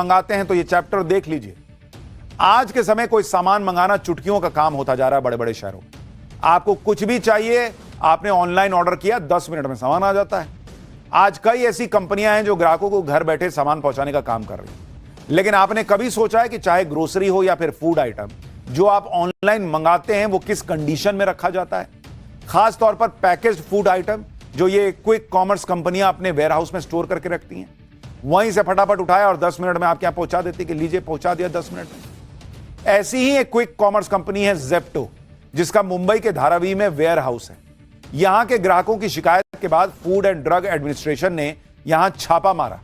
मंगाते हैं तो ये चैप्टर देख लीजिए। आज के समय कोई सामान मंगाना चुटकियों का काम होता जा रहा है बड़े बड़े शहरों में। आपको कुछ भी चाहिए, आपने ऑनलाइन ऑर्डर किया, 10 मिनट में सामान आ जाता है। आज कई ऐसी कंपनियां हैं जो ग्राहकों को घर बैठे सामान पहुंचाने का काम कर रही हैं। लेकिन आपने कभी सोचा है कि चाहे ग्रोसरी हो या फिर फूड आइटम, जो आप ऑनलाइन मंगाते हैं वो किस कंडीशन में रखा जाता है? खास तौर पर पैकेज्ड फूड आइटम जो ये क्विक कॉमर्स कंपनियां अपने वेयर हाउस में स्टोर करके रखती हैं, वहीं से फटाफट उठाया और 10 मिनट में आपके यहां पहुंचा देती कि लीजिए पहुंचा दिया 10 मिनट में। ऐसी ही एक क्विक कॉमर्स कंपनी है जेप्टो, जिसका मुंबई के धारावी में वेयर हाउस है। यहां के ग्राहकों की शिकायत के बाद फूड एंड ड्रग एडमिनिस्ट्रेशन ने यहां छापा मारा।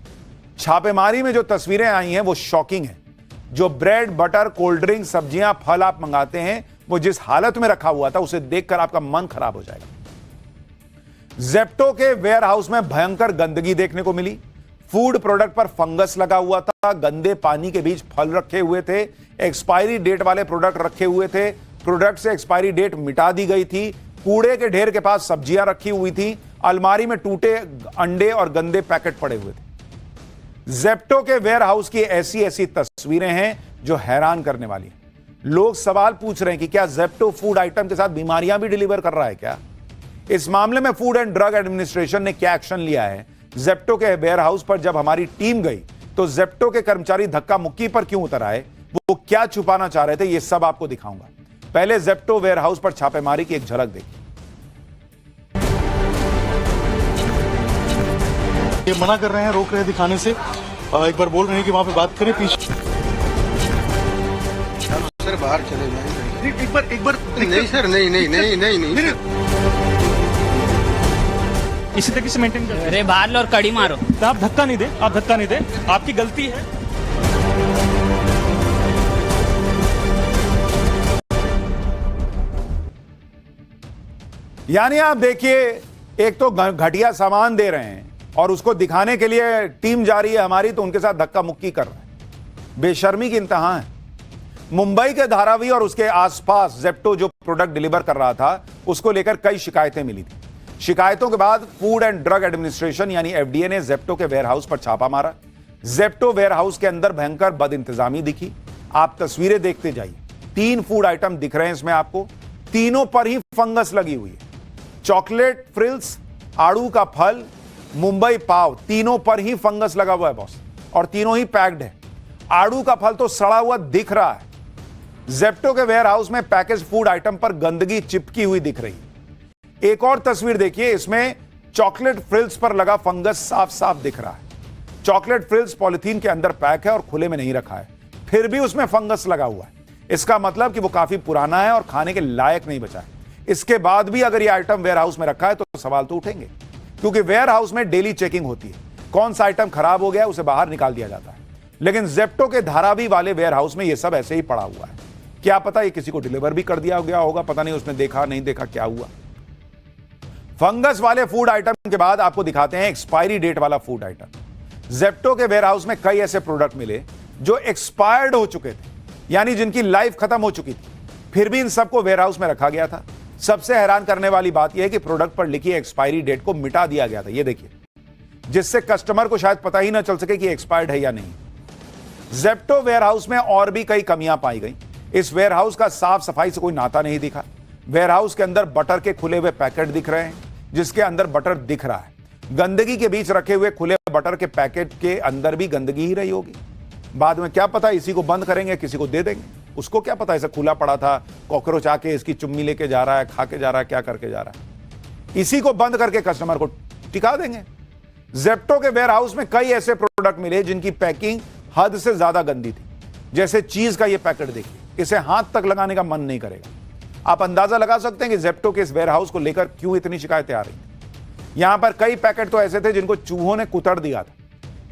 छापेमारी में जो तस्वीरें आई हैं वो शॉकिंग है। जो ब्रेड, बटर, कोल्ड ड्रिंक, सब्जियां, फल आप मंगाते हैं वो जिस हालत में रखा हुआ था उसे देखकर आपका मन खराब हो जाएगा। जेप्टो के वेयर हाउस में भयंकर गंदगी देखने को मिली। फूड प्रोडक्ट पर फंगस लगा हुआ था, गंदे पानी के बीच फल रखे हुए थे, एक्सपायरी डेट वाले प्रोडक्ट रखे हुए थे, प्रोडक्ट से एक्सपायरी डेट मिटा दी गई थी, कूड़े के ढेर के पास सब्जियां रखी हुई थी, अलमारी में टूटे अंडे और गंदे पैकेट पड़े हुए थे। जेप्टो के वेयर हाउस की ऐसी ऐसी तस्वीरें हैं जो हैरान करने वाली हैं। लोग सवाल पूछ रहे हैं कि क्या जेप्टो फूड आइटम के साथ बीमारियां भी डिलीवर कर रहा है क्या? इस मामले में फूड एंड ड्रग एडमिनिस्ट्रेशन ने क्या एक्शन लिया है? जेप्टो के वेयर हाउस पर जब हमारी टीम गई तो जेप्टो के कर्मचारी धक्का मुक्की पर क्यों उतर आए, वो क्या छुपाना चाह रहे थे, ये सब आपको दिखाऊंगा। पहले जेप्टो वेयर हाउस पर छापेमारी की एक झलक देखिए। ये मना कर रहे हैं, रोक रहे हैं दिखाने से। एक बार बोल रहे हैं कि वहाँ पे बात करें पीछे। सर बाहर चले जाएंगे। एक बार नहीं सर, नहीं। इसी तरीके से मेंटेन कर। अरे बाहर लो और कड़ी मारो। तो आप धक्का नहीं दे, आपकी गलती है। यानी आप देखिए, एक तो घटिया सामान दे रहे हैं और उसको दिखाने के लिए टीम जा रही है हमारी, तो उनके साथ धक्का मुक्की कर रहा है। बेशर्मी की इंतहा है। मुंबई के धारावी और उसके आसपास जेप्टो जो प्रोडक्ट डिलीवर कर रहा था उसको लेकर कई शिकायतें मिली थी। शिकायतों के बाद फूड एंड ड्रग एडमिनिस्ट्रेशन यानी एफडीए ने जेप्टो के वेयर हाउस पर छापा मारा। जेप्टो वेयर हाउस के अंदर भयंकर बदइंतजामी दिखी। आप तस्वीरें देखते जाइए। 3 फूड आइटम दिख रहे हैं इसमें आपको, तीनों पर ही फंगस लगी हुई है। चॉकलेट फ्रिल्स, आड़ू का फल, मुंबई पाव, तीनों पर ही फंगस लगा हुआ है बॉस, और तीनों ही पैक्ड है। आड़ू का फल तो सड़ा हुआ दिख रहा है। जेप्टो के वेयर हाउस में पैकेज फूड आइटम पर गंदगी चिपकी हुई दिख रही है। एक और तस्वीर देखिए, इसमें चॉकलेट फ्रिल्स पर लगा फंगस साफ साफ दिख रहा है। चॉकलेट फ्रिल्स पॉलिथीन के अंदर पैक है और खुले में नहीं रखा है, फिर भी उसमें फंगस लगा हुआ है। इसका मतलब कि वो काफी पुराना है और खाने के लायक नहीं बचा है। इसके बाद भी अगर यह आइटम वेयर हाउस में रखा है तो सवाल तो उठेंगे, क्योंकि वेयर हाउस में डेली चेकिंग होती है। कौन सा आइटम खराब हो गया उसे बाहर निकाल दिया जाता है। लेकिन जेप्टो के धारावी वाले वेयर हाउस में यह सब ऐसे ही पड़ा हुआ है। क्या पता ये किसी को डिलीवर भी कर दिया गया होगा, पता नहीं उसने देखा नहीं देखा क्या हुआ। फंगस वाले फूड आइटम के बाद आपको दिखाते हैं एक्सपायरी डेट वाला फूड आइटम। जेप्टो के वेयर हाउस में कई ऐसे प्रोडक्ट मिले जो एक्सपायर्ड हो चुके थे, यानी जिनकी लाइफ खत्म हो चुकी थी, फिर भी इन सबको वेयर हाउस में रखा गया था। सबसे हैरान करने वाली बात यह है कि प्रोडक्ट पर लिखी एक्सपायरी डेट को मिटा दिया गया था, ये देखिए, जिससे कस्टमर को शायद पता ही ना चल सके कि एक्सपायर्ड है या नहीं। जेप्टो वेयर हाउस में और भी कई कमियां पाई गई। इस वेयर हाउस का साफ सफाई से कोई नाता नहीं दिखा। वेयर हाउस के अंदर बटर के खुले हुए पैकेट दिख रहे हैं, जिसके अंदर बटर दिख रहा है। गंदगी के बीच रखे हुए खुले बटर के पैकेट के अंदर भी गंदगी ही रही होगी। बाद में क्या पता इसी को बंद करेंगे, किसी को दे देंगे, उसको क्या पता ऐसा खुला पड़ा था, कॉकरोच आके इसकी चुम्मी लेके जा रहा है, खा के जा रहा है, क्या करके जा रहा है। इसी को बंद करके कस्टमर को टिका देंगे। जेप्टो के वेयर हाउस में कई ऐसे प्रोडक्ट मिले जिनकी पैकिंग हद से ज्यादा गंदी थी। जैसे चीज का ये पैकेट देखिए, इसे हाथ तक लगाने का मन नहीं करेगा। आप अंदाजा लगा सकते हैं कि जेप्टो के इस वेयर हाउस को लेकर क्यों इतनी शिकायतें आ रही थी। यहां पर कई पैकेट तो ऐसे थे जिनको चूहों ने कुतर दिया था।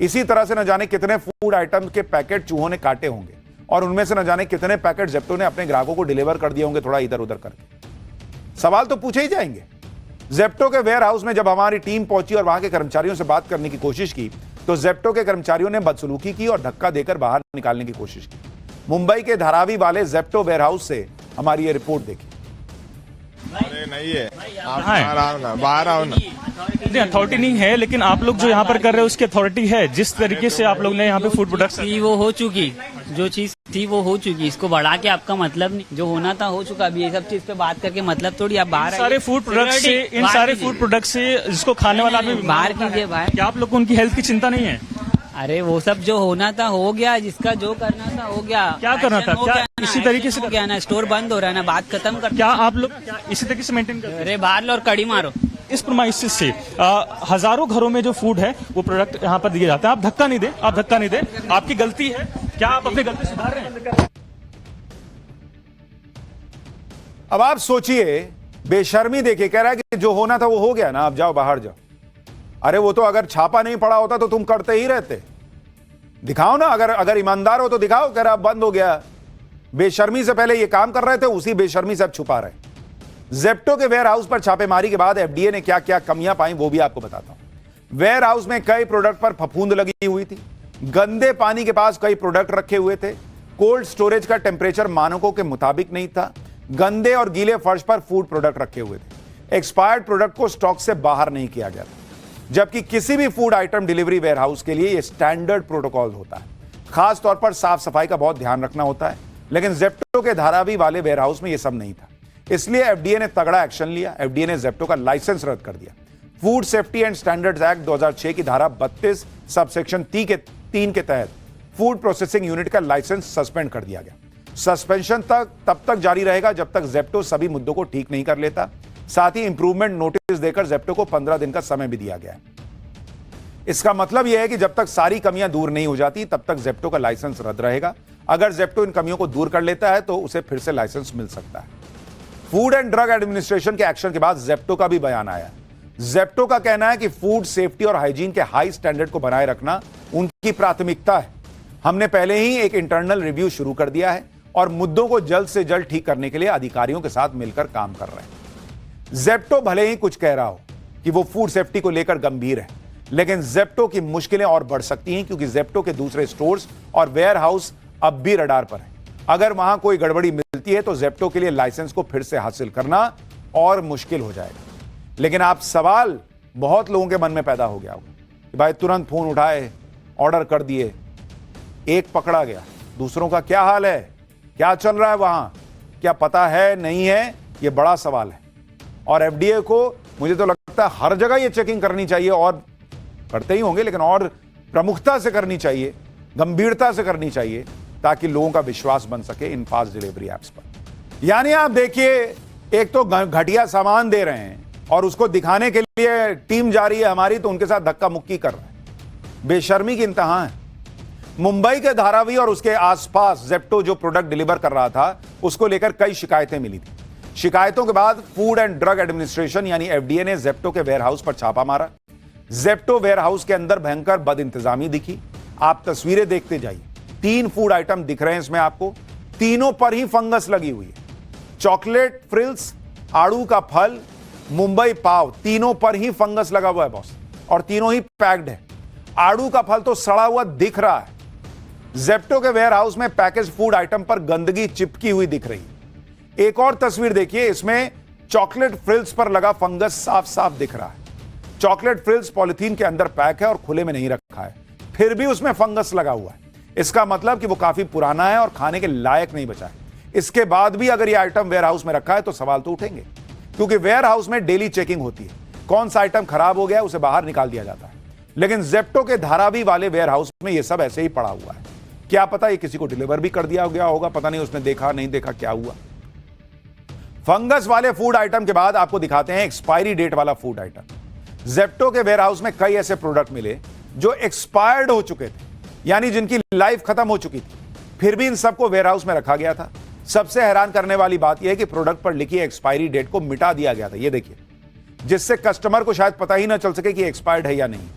इसी तरह से न जाने कितने फूड आइटम के पैकेट चूहों ने काटे होंगे और उनमें से न जाने कितने पैकेट जेप्टो ने अपने ग्राहकों को डिलीवर कर दिए होंगे थोड़ा इधर उधर करके। सवाल तो पूछे ही जाएंगे। जेप्टो के वेयर हाउस में जब हमारी टीम पहुंची और वहां के कर्मचारियों से बात करने की कोशिश की तो जेप्टो के कर्मचारियों ने बदसलूकी की और धक्का देकर बाहर निकालने की कोशिश की। मुंबई के धारावी वाले जेप्टो वेयर हाउस से हमारी ये रिपोर्ट देखी। ये नहीं है आप कहाँ है? बाहर आओ ना, बाहर आओ ना। नहीं, अथॉरिटी नहीं है, लेकिन आप लोग जो यहाँ पर कर रहे हो उसकी अथॉरिटी है। जिस तरीके से आप लोग ने यहाँ पे फूड प्रोडक्ट्स थी वो हो चुकी, जो चीज थी वो हो चुकी, इसको बढ़ा के आपका मतलब नहीं, जो होना था हो चुका। अभी ये सब चीज पे बात करके मतलब थोड़ी आप बाहर सारे फूड प्रोडक्ट से, इन सारे फूड प्रोडक्ट से जिसको खाने वाला आदमी बाहर कीजिए बाहर। क्या आप लोग को उनकी हेल्थ की चिंता नहीं है? अरे वो सब जो होना था हो गया, जिसका जो करना था हो गया। क्या करना था? Action हो क्या गया ना, इसी तरीके से action हो गया ना, स्टोर बंद हो रहा है ना, बात खत्म कर। क्या आप लोग क्या इसी तरीके से मेंटेन करते हैं? अरे बाहर लो और कड़ी मारो। इस प्रमाइसिस से हजारों घरों में जो फूड है वो प्रोडक्ट यहाँ पर दिए जाते हैं। आप धक्का नहीं दे, आप धक्का नहीं दे, आपकी गलती है। क्या आप अपनी गलती सुधार रहे हैं? अब आप सोचिए, बेशर्मी देखिए, कह रहा है कि जो होना था वो हो गया ना, अब जाओ बाहर जाओ। अरे वो तो अगर छापा नहीं पड़ा होता तो तुम करते ही रहते। दिखाओ ना, अगर ईमानदार हो तो दिखाओ। कह रहा बंद हो गया। बेशर्मी से पहले ये काम कर रहे थे, उसी बेशर्मी से अब छुपा रहे। जेप्टो के वेयर हाउस पर छापेमारी के बाद एफडीए ने क्या क्या कमियां पाई वो भी आपको बताता हूं। वेयर हाउस में कई प्रोडक्ट पर फफूंद लगी हुई थी। गंदे पानी के पास कई प्रोडक्ट रखे हुए थे। कोल्ड स्टोरेज का टेम्परेचर मानकों के मुताबिक नहीं था। गंदे और गीले फर्श पर फूड प्रोडक्ट रखे हुए थे। एक्सपायर्ड प्रोडक्ट को स्टॉक से बाहर नहीं किया गया था, जबकि किसी भी food item delivery warehouse के लिए यह स्टैंडर्ड प्रोटोकॉल होता है। खास तौर पर साफ सफाई का बहुत ध्यान रखना होता है, लेकिन जेप्टो के धारावी वाले वेयर हाउस में यह सब नहीं था। इसलिए एफडीए ने तगड़ा एक्शन लिया। एफडीए ने जेप्टो का लाइसेंस रद्द कर दिया। Food safety and standards act 2006 की धारा 32 सबसेक्शन 3 के तहत फूड प्रोसेसिंग यूनिट का लाइसेंस सस्पेंड कर दिया गया। सस्पेंशन तब तक जारी रहेगा जब तक जेप्टो सभी मुद्दों को ठीक नहीं कर लेता। साथ ही इंप्रूवमेंट नोटिस देकर जेप्टो को 15 दिन का समय भी दिया गया है। इसका मतलब यह है कि जब तक सारी कमियां दूर नहीं हो जाती तब तक जेप्टो का लाइसेंस रद्द रहेगा। अगर जेप्टो इन कमियों को दूर कर लेता है तो उसे फिर से लाइसेंस मिल सकता है। फूड एंड ड्रग एडमिनिस्ट्रेशन के एक्शन के बाद जेप्टो का भी बयान आया। जेप्टो का कहना है कि फूड सेफ्टी और हाइजीन के हाई स्टैंडर्ड को बनाए रखना उनकी प्राथमिकता है। हमने पहले ही एक इंटरनल रिव्यू शुरू कर दिया है और मुद्दों को जल्द से जल्द ठीक करने के लिए अधिकारियों के साथ मिलकर काम कर रहे हैं। जेप्टो भले ही कुछ कह रहा हो कि वो फूड सेफ्टी को लेकर गंभीर है, लेकिन जेप्टो की मुश्किलें और बढ़ सकती हैं, क्योंकि जेप्टो के दूसरे स्टोर्स और वेयर हाउस अब भी रडार पर है। अगर वहां कोई गड़बड़ी मिलती है तो जेप्टो के लिए लाइसेंस को फिर से हासिल करना और मुश्किल हो जाएगा। लेकिन आप सवाल बहुत लोगों के मन में पैदा हो गया होगा कि भाई तुरंत फोन उठाए, ऑर्डर कर दिए, एक पकड़ा गया, दूसरों का क्या हाल है, क्या चल रहा है वहां, क्या पता है नहीं है, यह बड़ा सवाल है। और एफडीए को मुझे तो लगता है हर जगह यह चेकिंग करनी चाहिए, और करते ही होंगे, लेकिन और प्रमुखता से करनी चाहिए, गंभीरता से करनी चाहिए, ताकि लोगों का विश्वास बन सके इन फास्ट डिलीवरी एप्स पर। यानी आप देखिए, एक तो घटिया सामान दे रहे हैं और उसको दिखाने के लिए टीम जा रही है हमारी, तो उनके साथ धक्का मुक्की कर रहे हैं। बेशर्मी की इंतहा है। मुंबई के धारावी और उसके आसपास जेप्टो जो प्रोडक्ट डिलीवर कर रहा था उसको लेकर कई शिकायतें मिली थी। शिकायतों के बाद फूड एंड ड्रग एडमिनिस्ट्रेशन यानी एफडीए ने जेप्टो के वेयरहाउस पर छापा मारा। जेप्टो वेयरहाउस के अंदर भयंकर बदइंतजामी दिखी। आप तस्वीरें देखते जाइए, 3 फूड आइटम दिख रहे हैं इसमें आपको, तीनों पर ही फंगस लगी हुई है। चॉकलेट फ्रिल्स, आड़ू का फल, मुंबई पाव, तीनों पर ही फंगस लगा हुआ है बॉस, और तीनों ही पैक्ड है। आड़ू का फल तो सड़ा हुआ दिख रहा है। जेप्टो के वेयरहाउस में पैकेज फूड आइटम पर गंदगी चिपकी हुई दिख रही है। एक और तस्वीर देखिए, इसमें चॉकलेट फ्रिल्स पर लगा फंगस साफ साफ दिख रहा है। चॉकलेट फ्रिल्स पॉलिथीन के अंदर पैक है और खुले में नहीं रखा है, फिर भी उसमें फंगस लगा हुआ है। इसका मतलब कि वो काफी पुराना है और खाने के लायक नहीं बचा है। इसके बाद भी अगर यह आइटम वेयरहाउस में रखा है तो सवाल तो उठेंगे, क्योंकि वेयरहाउस में डेली चेकिंग होती है। कौन सा आइटम खराब हो गया उसे बाहर निकाल दिया जाता है। लेकिन जेप्टो के धारावी वाले वेयरहाउस में यह सब ऐसे ही पड़ा हुआ है। क्या पता ये किसी को डिलीवर भी कर दिया गया होगा, पता नहीं उसने देखा नहीं देखा क्या हुआ। फंगस वाले फूड आइटम के बाद आपको दिखाते हैं एक्सपायरी डेट वाला फूड आइटम। जेप्टो के वेयरहाउस में कई ऐसे प्रोडक्ट मिले जो एक्सपायर्ड हो चुके थे, यानी जिनकी लाइफ खत्म हो चुकी थी, फिर भी इन सबको वेयरहाउस में रखा गया था। सबसे हैरान करने वाली बात यह है कि प्रोडक्ट पर लिखी एक्सपायरी डेट को मिटा दिया गया था, यह देखिए, जिससे कस्टमर को शायद पता ही ना चल सके कि एक्सपायर्ड है या नहीं।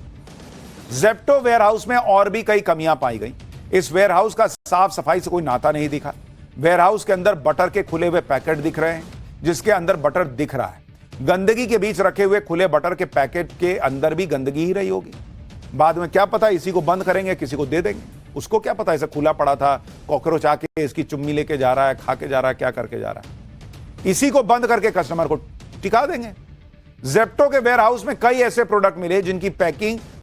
जेप्टो वेयरहाउस में और भी कई कमियां पाई गई। इस वेयरहाउस का साफ सफाई से कोई नाता नहीं दिखा। वेयरहाउस के अंदर बटर के खुले हुए पैकेट दिख रहे हैं, जिसके अंदर बटर दिख रहा है। गंदगी के बीच रखे हुए खुले बटर के पैकेट के अंदर भी गंदगी ही रही होगी। बाद में क्या पता इसी को बंद करेंगे, किसी को दे देंगे, उसको क्या पता ऐसा खुला पड़ा था, कॉकरोच आके इसकी चुम्मी लेके जा रहा है, खा के जा रहा है, क्या करके जा रहा है। इसी को बंद करके कस्टमर को दिखा देंगे। जेप्टो के वेयर हाउस में कई ऐसे प्रोडक्ट मिले जिनकी पैकिंग